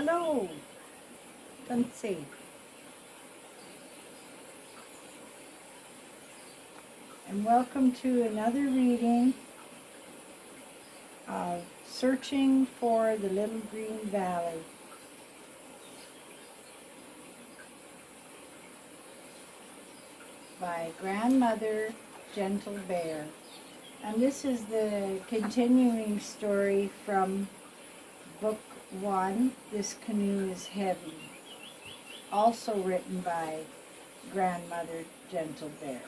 Hello, Tansi, and welcome to another reading of Searching for the Little Green Valley by Grandmother Gentle Bear. And this is the continuing story from Book 1, This Canoe is Heavy, also written by Grandmother Gentle Bear.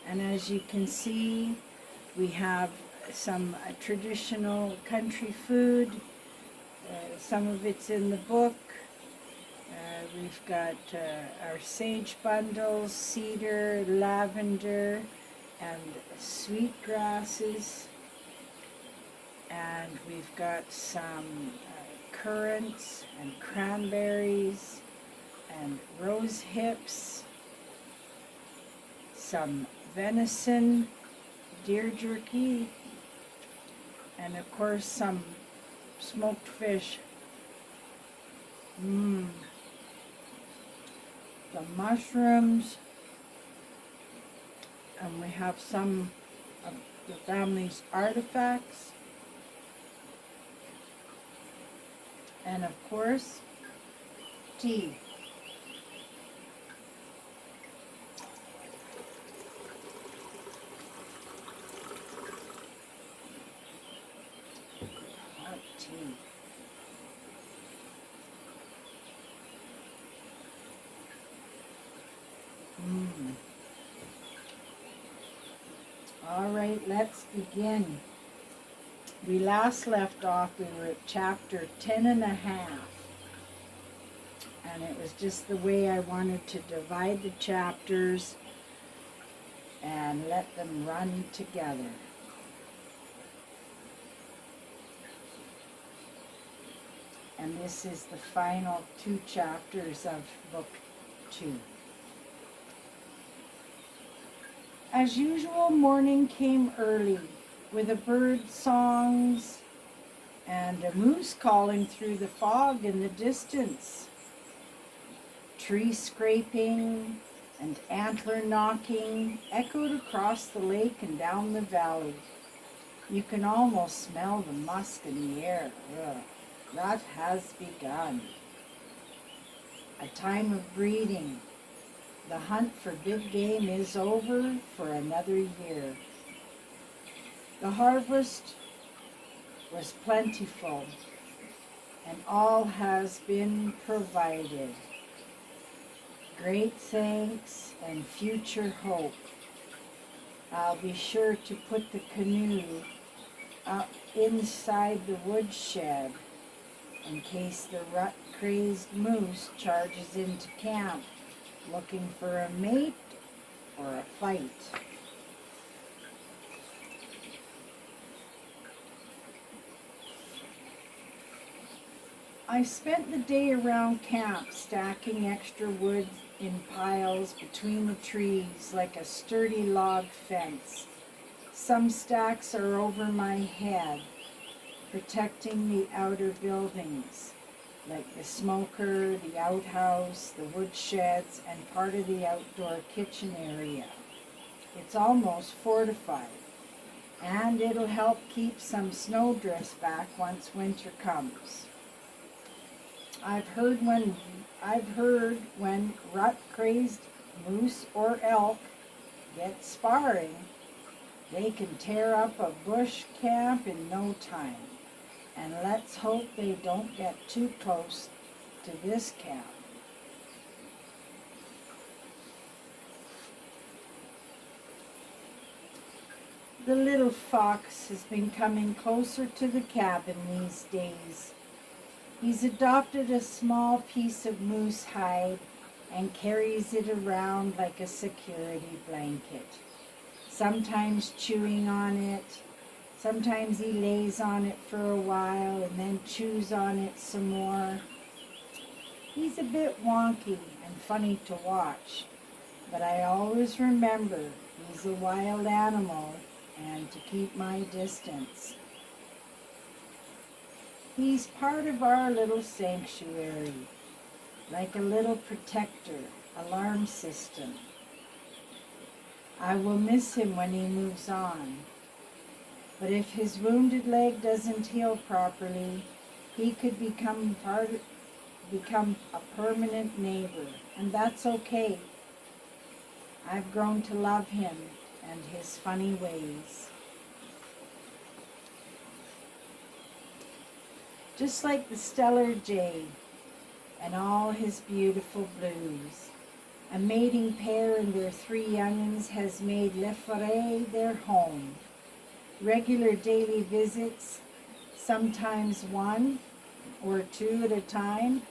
And as you can see, we have some traditional country food. Some of it's in the book. We've got our sage bundles, cedar, lavender, and sweet grasses. And we've got some currants and cranberries and rose hips, some venison, deer jerky, and of course some smoked fish. The mushrooms, and we have some of the family's artifacts, and of course tea. Hot tea. All right, let's begin. We last left off, we were at chapter 10 and a half. And it was just the way I wanted to divide the chapters and let them run together. And this is the final 2 chapters of book 2. As usual, morning came early, with a bird songs and a moose calling through the fog in the distance. Tree scraping and antler knocking echoed across the lake and down the valley. You can almost smell the musk in the air. Ugh, that has begun. A time of breeding. The hunt for big game is over for another year. The harvest was plentiful, and all has been provided. Great thanks and future hope. I'll be sure to put the canoe up inside the woodshed in case the rut-crazed moose charges into camp looking for a mate or a fight. I spent the day around camp stacking extra wood in piles between the trees like a sturdy log fence. Some stacks are over my head, protecting the outer buildings, like the smoker, the outhouse, the wood sheds, and part of the outdoor kitchen area. It's almost fortified, and it'll help keep some snowdrifts back once winter comes. I've heard when rut-crazed moose or elk get sparring, they can tear up a bush camp in no time. And let's hope they don't get too close to this camp. The little fox has been coming closer to the cabin these days. He's adopted a small piece of moose hide and carries it around like a security blanket, sometimes chewing on it. Sometimes he lays on it for a while and then chews on it some more. He's a bit wonky and funny to watch, but I always remember he's a wild animal and to keep my distance. He's part of our little sanctuary, like a little protector, alarm system. I will miss him when he moves on. But if his wounded leg doesn't heal properly, he could become a permanent neighbor, and that's okay. I've grown to love him and his funny ways. Just like the stellar jay and all his beautiful blues, a mating pair and their 3 young'uns has made Le Forêt their home. Regular daily visits, sometimes 1 or 2 at a time,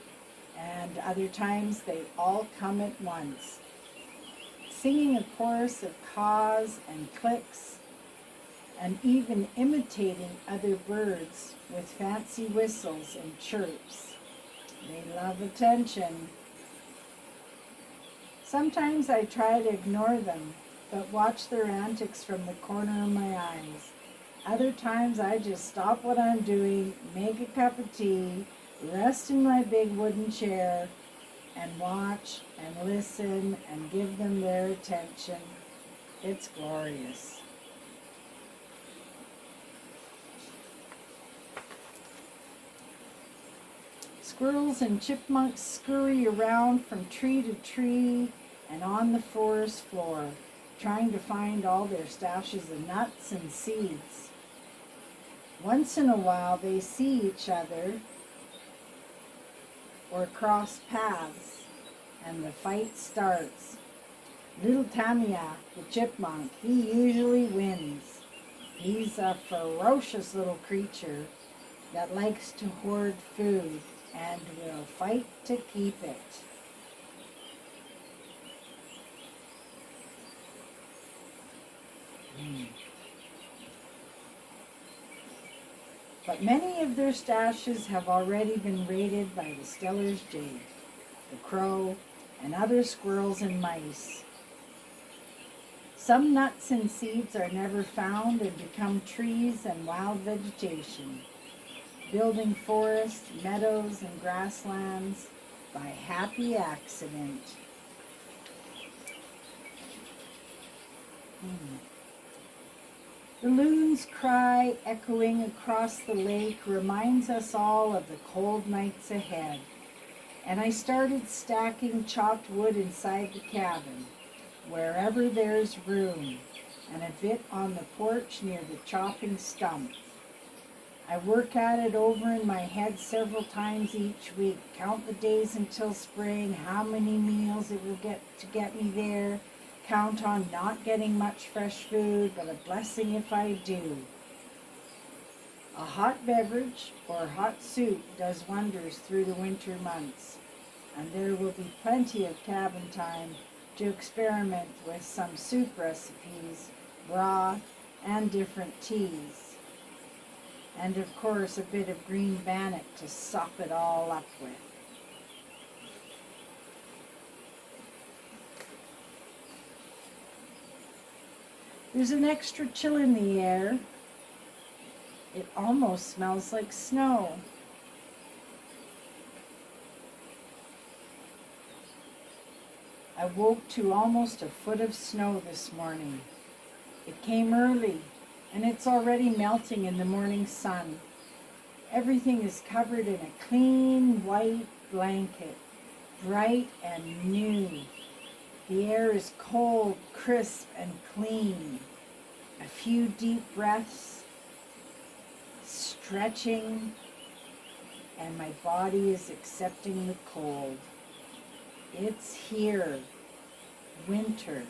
and other times they all come at once, singing a chorus of caws and clicks, and even imitating other birds with fancy whistles and chirps. They love attention. Sometimes I try to ignore them, but watch their antics from the corner of my eyes. Other times I just stop what I'm doing, make a cup of tea, rest in my big wooden chair, and watch and listen and give them their attention. It's glorious. Squirrels and chipmunks scurry around from tree to tree and on the forest floor, trying to find all their stashes of nuts and seeds. Once in a while they see each other or cross paths, and the fight starts. Little Tamia, the chipmunk, he usually wins. He's a ferocious little creature that likes to hoard food and will fight to keep it. But many of their stashes have already been raided by the Steller's jay, the crow, and other squirrels and mice. Some nuts and seeds are never found and become trees and wild vegetation, building forests, meadows, and grasslands by happy accident. The loon's cry echoing across the lake reminds us all of the cold nights ahead, and I started stacking chopped wood inside the cabin, wherever there's room, and a bit on the porch near the chopping stump. I work at it over in my head several times each week, count the days until spring, how many meals it will get me there, count on not getting much fresh food, but a blessing if I do. A hot beverage or hot soup does wonders through the winter months, and there will be plenty of cabin time to experiment with some soup recipes, broth, and different teas. And of course a bit of green bannock to sop it all up with. There's an extra chill in the air. It almost smells like snow. I woke to almost a foot of snow this morning. It came early, and it's already melting in the morning sun. Everything is covered in a clean white blanket, bright and new. The air is cold, crisp, and clean. A few deep breaths, stretching, and my body is accepting the cold. It's here. Winter.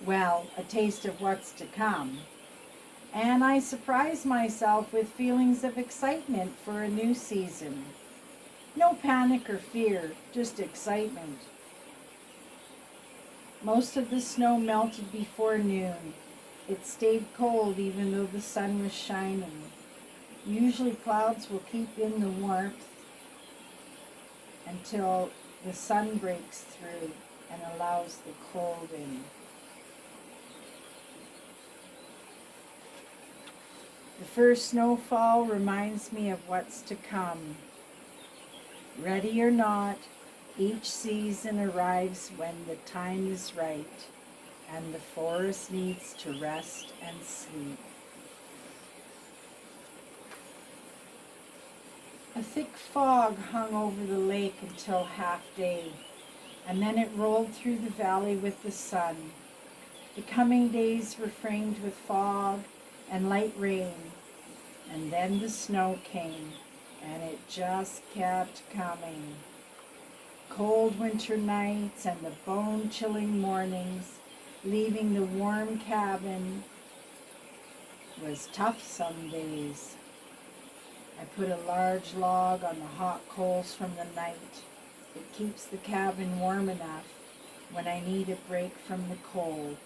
Well, a taste of what's to come. And I surprise myself with feelings of excitement for a new season. No panic or fear, just excitement. Most of the snow melted before noon. It stayed cold even though the sun was shining. Usually clouds will keep in the warmth until the sun breaks through and allows the cold in. The first snowfall reminds me of what's to come. Ready or not, each season arrives when the time is right, and the forest needs to rest and sleep. A thick fog hung over the lake until half day, and then it rolled through the valley with the sun. The coming days were framed with fog and light rain, and then the snow came, and it just kept coming. Cold winter nights and the bone-chilling mornings, leaving the warm cabin, was tough some days. I put a large log on the hot coals from the night. It keeps the cabin warm enough when I need a break from the cold.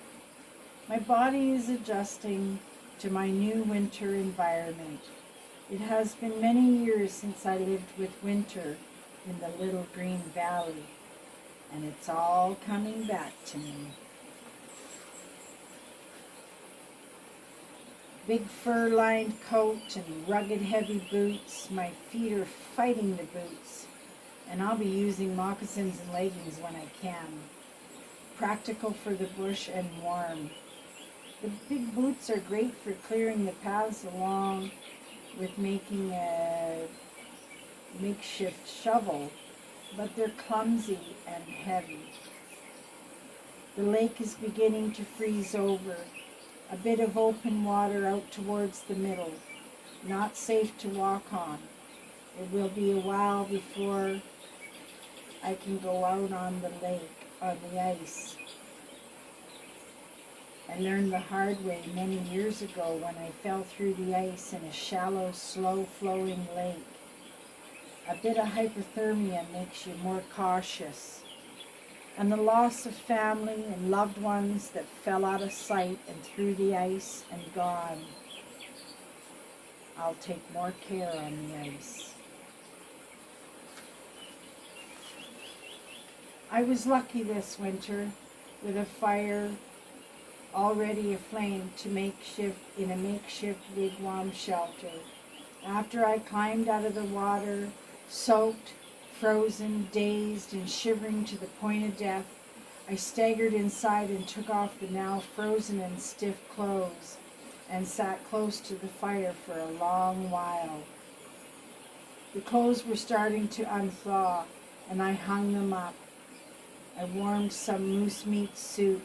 My body is adjusting to my new winter environment. It has been many years since I lived with winter in the little green valley, and it's all coming back to me. Big fur-lined coat and rugged heavy boots. My feet are fighting the boots, and I'll be using moccasins and leggings when I can. Practical for the bush and warm. The big boots are great for clearing the paths along with making a makeshift shovel, but they're clumsy and heavy. The lake is beginning to freeze over. A bit of open water out towards the middle, not safe to walk on. It will be a while before I can go out on the lake, on the ice. I learned the hard way many years ago when I fell through the ice in a shallow, slow-flowing lake. A bit of hypothermia makes you more cautious. And the loss of family and loved ones that fell out of sight and through the ice and gone. I'll take more care on the ice. I was lucky this winter with a fire already aflame in a makeshift wigwam shelter. After I climbed out of the water, soaked, frozen, dazed, and shivering to the point of death, I staggered inside and took off the now frozen and stiff clothes and sat close to the fire for a long while. The clothes were starting to unthaw, and I hung them up. I warmed some moose meat soup.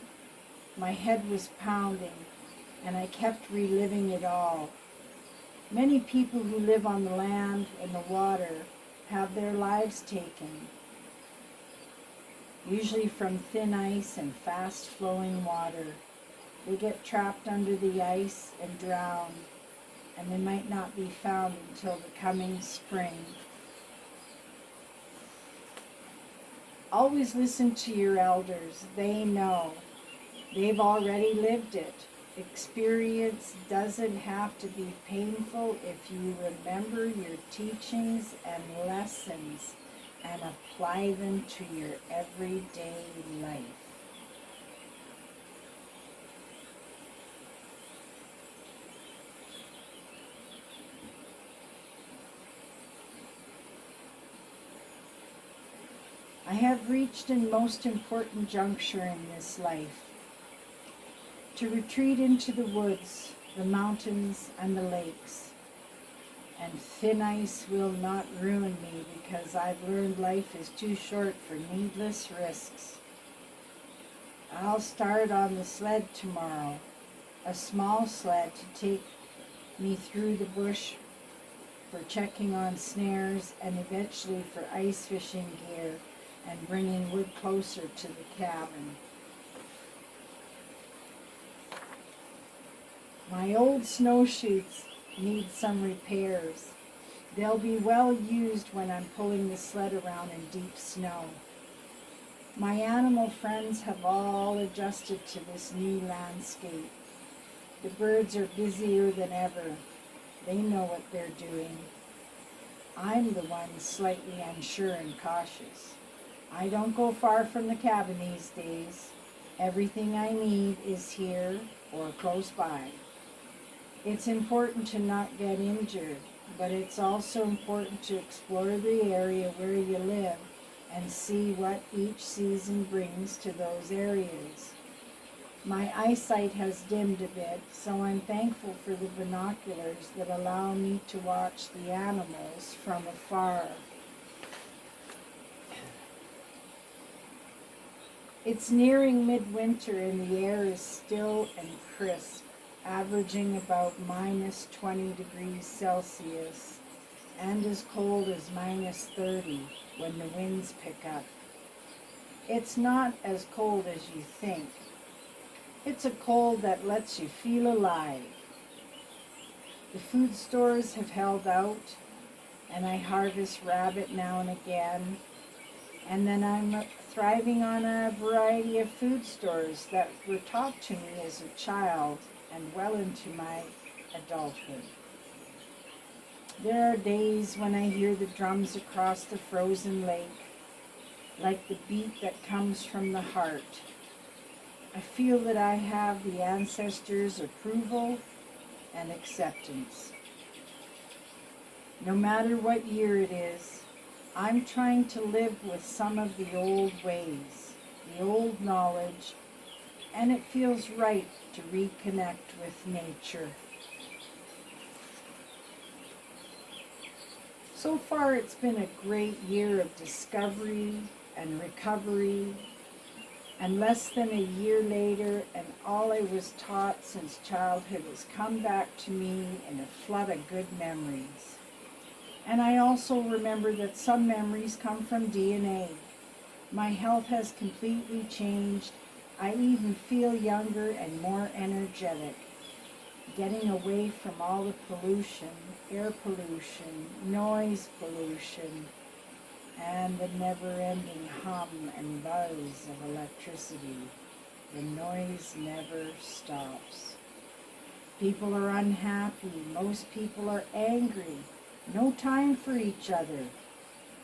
My head was pounding, and I kept reliving it all. Many people who live on the land and the water have their lives taken, usually from thin ice and fast-flowing water. They get trapped under the ice and drown, and they might not be found until the coming spring. Always listen to your elders. They know. They've already lived it. Experience doesn't have to be painful if you remember your teachings and lessons and apply them to your everyday life. I have reached a most important juncture in this life. To retreat into the woods, the mountains, and the lakes. And thin ice will not ruin me because I've learned life is too short for needless risks. I'll start on the sled tomorrow, a small sled to take me through the bush for checking on snares and eventually for ice fishing gear and bringing wood closer to the cabin. My old snowshoes need some repairs. They'll be well used when I'm pulling the sled around in deep snow. My animal friends have all adjusted to this new landscape. The birds are busier than ever. They know what they're doing. I'm the one slightly unsure and cautious. I don't go far from the cabin these days. Everything I need is here or close by. It's important to not get injured, but it's also important to explore the area where you live and see what each season brings to those areas. My eyesight has dimmed a bit, so I'm thankful for the binoculars that allow me to watch the animals from afar. It's nearing midwinter and the air is still and crisp, averaging about minus 20 degrees Celsius and as cold as minus 30 when the winds pick up. It's not as cold as you think. It's a cold that lets you feel alive. The food stores have held out, and I harvest rabbit now and again, and then I'm thriving on a variety of food stores that were taught to me as a child and well into my adulthood. There are days when I hear the drums across the frozen lake, like the beat that comes from the heart. I feel that I have the ancestors' approval and acceptance. No matter what year it is, I'm trying to live with some of the old ways, the old knowledge, and it feels right to reconnect with nature. So far, it's been a great year of discovery and recovery, and less than a year later, and all I was taught since childhood has come back to me in a flood of good memories. And I also remember that some memories come from DNA. My health has completely changed. I even feel younger and more energetic, getting away from all the pollution, air pollution, noise pollution, and the never-ending hum and buzz of electricity. The noise never stops. People are unhappy. Most people are angry. No time for each other.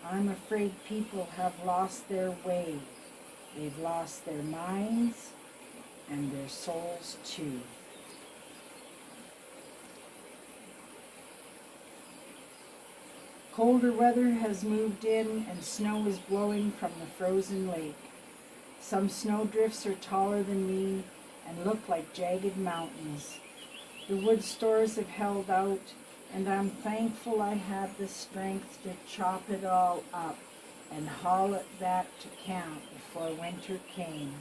I'm afraid people have lost their way. They've lost their minds and their souls too. Colder weather has moved in and snow is blowing from the frozen lake. Some snowdrifts are taller than me and look like jagged mountains. The wood stores have held out, and I'm thankful I had the strength to chop it all up and haul it back to camp before winter came.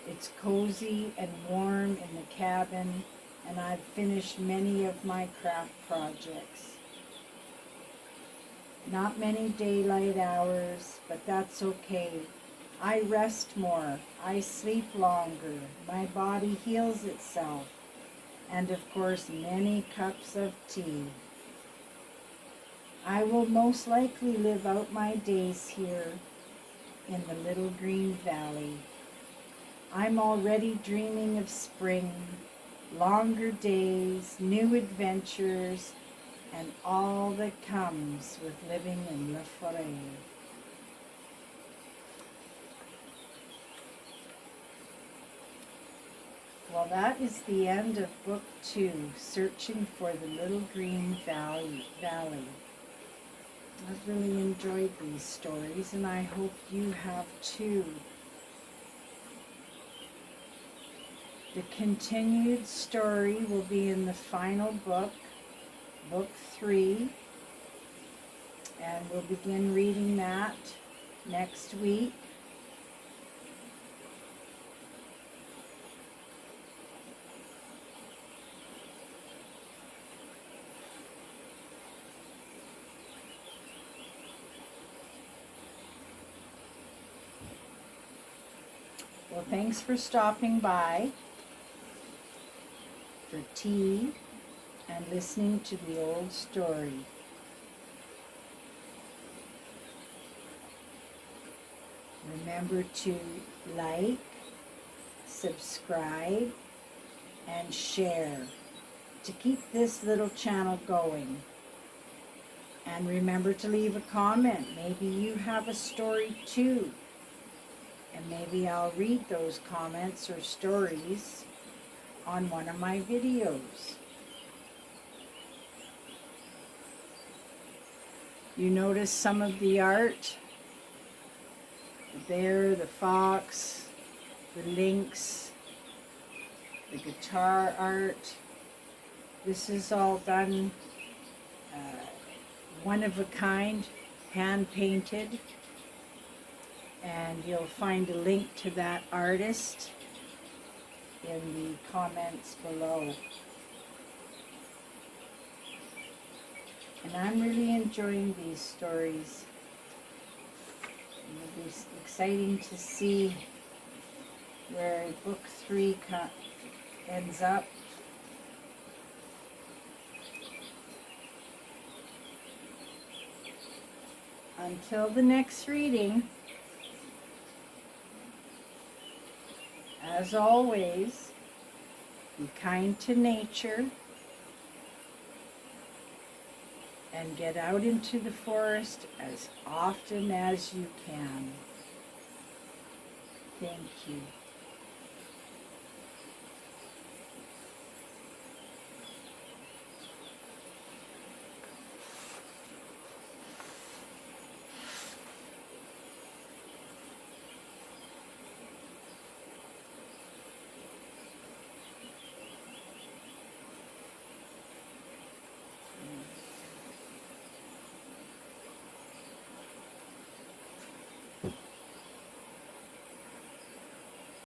It's cozy and warm in the cabin, and I've finished many of my craft projects. Not many daylight hours, but that's okay. I rest more, I sleep longer, my body heals itself, and of course many cups of tea. I will most likely live out my days here in the little green valley. I'm already dreaming of spring, longer days, new adventures, and all that comes with living in La Forêt. Well, that is the end of Book 2, Searching for the Little Green Valley. I've really enjoyed these stories, and I hope you have too. The continued story will be in the final book, Book 3, and we'll begin reading that next week. Well, thanks for stopping by for tea and listening to the old story. Remember to like, subscribe, and share to keep this little channel going. And remember to leave a comment. Maybe you have a story too. And maybe I'll read those comments or stories on one of my videos. You notice some of the art, the bear, the fox, the lynx, the guitar art. This is all done one of a kind, hand painted, and you'll find a link to that artist in the comments below. And I'm really enjoying these stories. It'll be exciting to see where book 3 ends up. Until the next reading, as always, be kind to nature and get out into the forest as often as you can. Thank you.